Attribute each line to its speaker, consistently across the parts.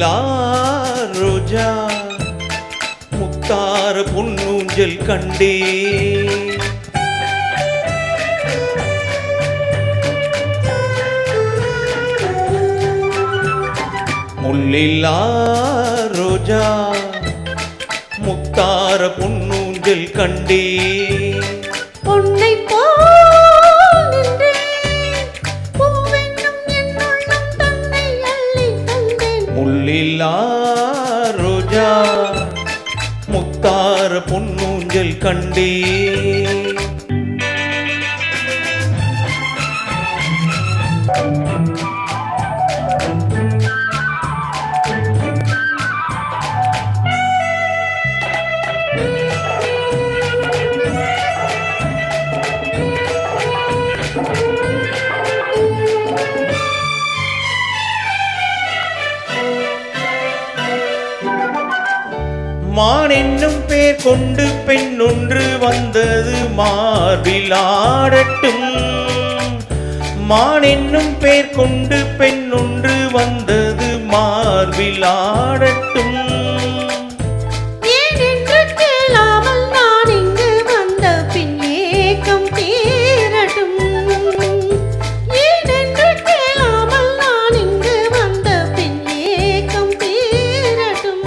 Speaker 1: முள்ளில்லா ரோஜா முத்தார பொன்னூஞ்சல் கண்டே முள்ளில்லா ரோஜா முத்தார பொன்னூஞ்சல் கண்டே
Speaker 2: பொன்னை போல் நின்றேன் பூவென்னும் என்னுள்ளம் தன்னை அள்ளி தந்தேன்
Speaker 1: முள்ளில்லா ரோஜா முத்தார பொன்னூஞ்சல் கண்டே மான் என்னும் பேர் கொண்டு பெண் ஒன்று வந்தது மார்பில் ஆடட்டும் மான் என்னும் பேர் கொண்டு பெண் ஒன்று வந்தது மார்பில் ஆடட்டும்
Speaker 2: ஏன் என்று கேளாமல் நான் இங்கு வந்த பின் ஏக்கம் தீரட்டும் ஏன் என்று கேளாமல் நான் இங்கு வந்த பின் ஏக்கம் தீரட்டும்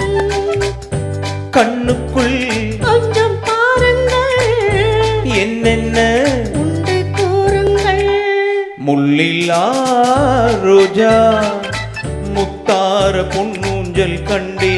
Speaker 1: கண்ணுக்குள்
Speaker 2: கொஞ்சம் பாருங்கள்
Speaker 1: என்னென்ன
Speaker 2: உண்டு கூறுங்கள்
Speaker 1: முள்ளில்லா ரோஜா முத்தார பொன்னூஞ்சல் கண்டே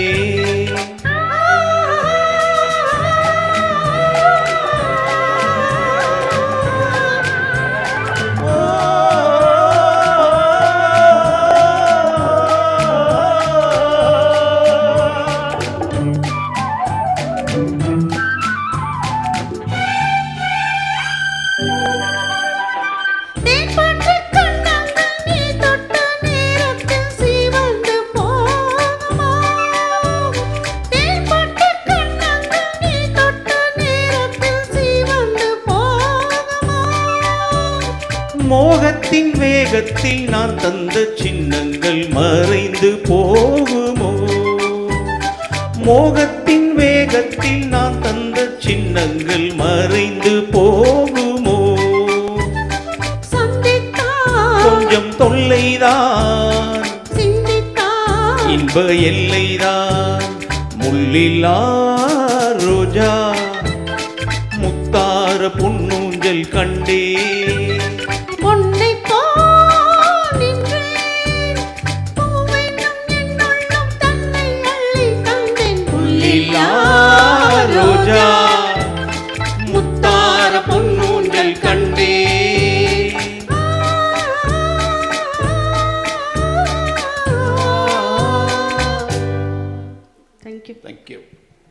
Speaker 2: தேன்பற்ற கண்ணங்கள் நீ தொட்ட நேரத்தில் சிவந்து போகுமா தேன்பற்ற கண்ணங்கள் நீ தொட்ட நேரத்தில் சிவந்து போகுமா
Speaker 1: மோகத்தின் வேகத்தில் நான் தந்த சின்னங்கள் மறைந்து போகுமோ மோகத்தின் வேகத்தில் நான் தந்த சின்னங்கள் மறைந்து போகுமோ கொஞ்சம் தொல்லைதான்
Speaker 2: சிந்தித்தான்
Speaker 1: இன்ப எல்லைதான் முள்ளில்லா ரோஜா முத்தார பொன்னூஞ்சல் கண்டே
Speaker 2: பொன்னை போல் நின்றேன் பூவென்னும் என்னுள்ளம் தன்னை அள்ளி தந்தேன்
Speaker 1: முள்ளில்லா ரோஜா முத்தார பொன்னூஞ்சல் கண்டே
Speaker 2: Thank you.
Speaker 1: Thank you.